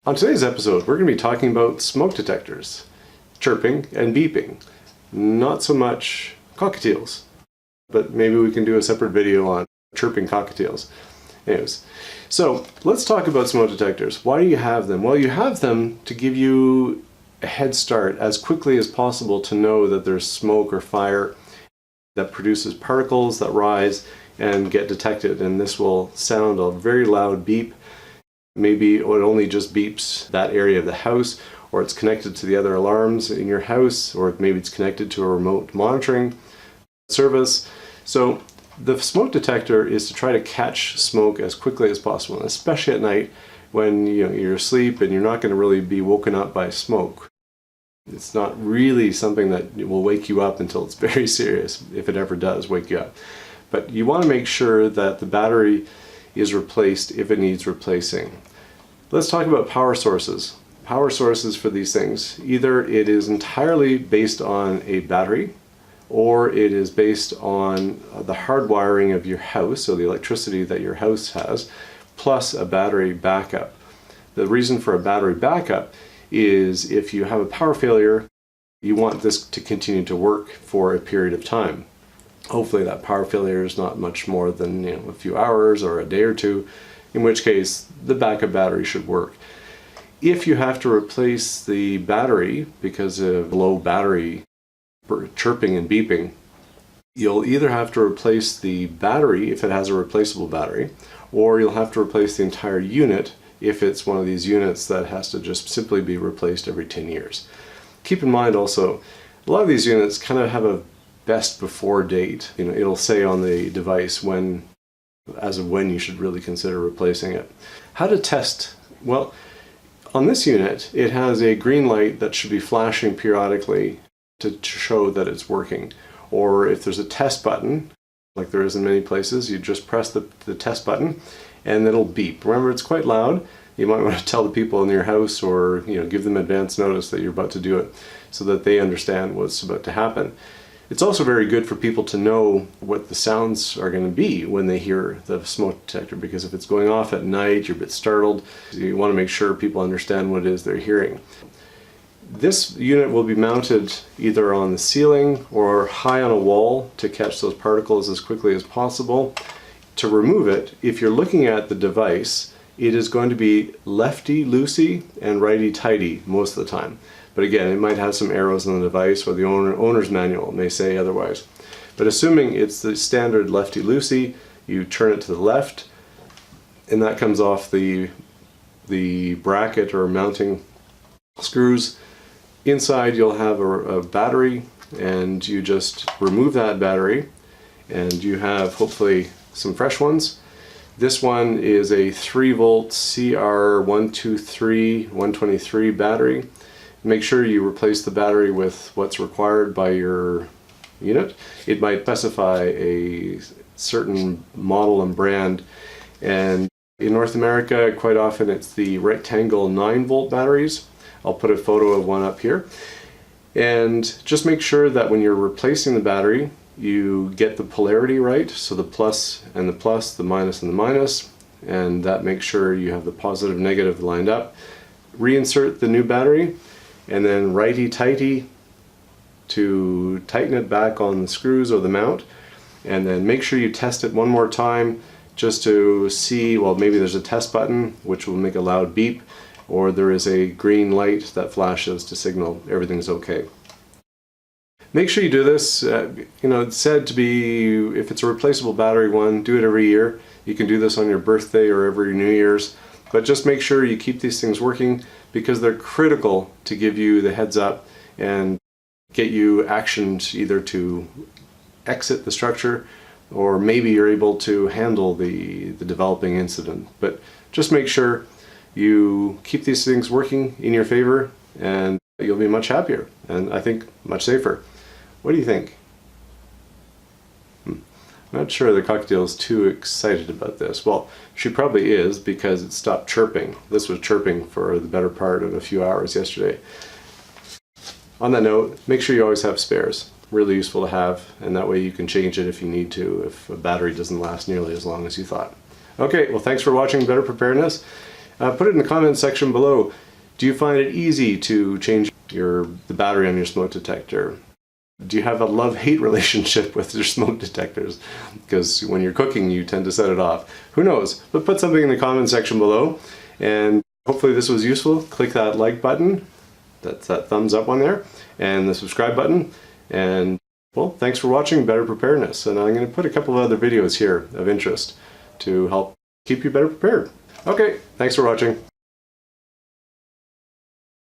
On today's episode, we're going to be talking about smoke detectors, chirping and beeping. Not so much cockatiels, but maybe we can do a separate video on chirping cockatiels. Anyways, so let's talk about smoke detectors. Why do you have them? Well, you have them to give you a head start as quickly as possible to know that there's smoke or fire that produces particles that rise and get detected, and this will sound a very loud beep. Maybe it only just beeps that area of the house, or it's connected to the other alarms in your house, or maybe it's connected to a remote monitoring service. So the smoke detector is to try to catch smoke as quickly as possible, and especially at night when you're asleep and you're not going to really be woken up by smoke. It's not really something that will wake you up until it's very serious, if it ever does wake you up. But you want to make sure that the battery is replaced if it needs replacing. Let's talk about power sources. Power sources for these things. Either it is entirely based on a battery, or it is based on the hardwiring of your house, so the electricity that your house has, plus a battery backup. The reason for a battery backup is if you have a power failure, you want this to continue to work for a period of time. Hopefully that power failure is not much more than a few hours or a day or two, in which case the backup battery should work. If you have to replace the battery because of low battery chirping and beeping, you'll either have to replace the battery if it has a replaceable battery, or you'll have to replace the entire unit if it's one of these units that has to just simply be replaced every 10 years. Keep in mind also, a lot of these units kind of have a best before date. It'll say on the device as of when you should really consider replacing it. How to test? Well, on this unit, it has a green light that should be flashing periodically to show that it's working. Or if there's a test button, like there is in many places, you just press the test button and it'll beep. Remember, it's quite loud. You might want to tell the people in your house, or give them advance notice that you're about to do it so that they understand what's about to happen. It's also very good for people to know what the sounds are going to be when they hear the smoke detector, because if it's going off at night, you're a bit startled. You want to make sure people understand what it is they're hearing. This unit will be mounted either on the ceiling or high on a wall to catch those particles as quickly as possible. To remove it, if you're looking at the device, it is going to be lefty-loosey and righty-tighty most of the time. But again, it might have some arrows on the device, or the owner's manual may say otherwise. But assuming it's the standard lefty-loosey, you turn it to the left, and that comes off the bracket or mounting screws. Inside you'll have a battery, and you just remove that battery, and you have hopefully some fresh ones. This one is a 3-volt CR123 battery. Make sure you replace the battery with what's required by your unit. It might specify a certain model and brand, and in North America quite often it's the rectangle 9-volt batteries. I'll put a photo of one up here. And just make sure that when you're replacing the battery, you get the polarity right, so the plus and the plus, the minus and the minus, and that makes sure you have the positive and negative lined up. Reinsert the new battery, and then righty-tighty to tighten it back on the screws or the mount, and then make sure you test it one more time just to see, well, maybe there's a test button which will make a loud beep, or there is a green light that flashes to signal everything's okay. Make sure you do this. It's said to be, if it's a replaceable battery one, do it every year. You can do this on your birthday or every New Year's, but just make sure you keep these things working, because they're critical to give you the heads up and get you actioned either to exit the structure, or maybe you're able to handle the developing incident. But just make sure you keep these things working in your favor, and you'll be much happier, and I think much safer. What do you think? I'm not sure the cockatiel is too excited about this. Well, she probably is, because it stopped chirping. This was chirping for the better part of a few hours yesterday. On that note, make sure you always have spares. Really useful to have, and that way you can change it if you need to, if a battery doesn't last nearly as long as you thought. Okay, well, thanks for watching Better Preparedness. Put it in the comments section below. Do you find it easy to change the battery on your smoke detector? Do you have a love-hate relationship with your smoke detectors? Because when you're cooking, you tend to set it off. Who knows? But put something in the comment section below. And hopefully this was useful. Click that like button. That's that thumbs up one there. And the subscribe button. And well, thanks for watching Better Preparedness. And I'm going to put a couple of other videos here of interest to help keep you better prepared. Okay, thanks for watching.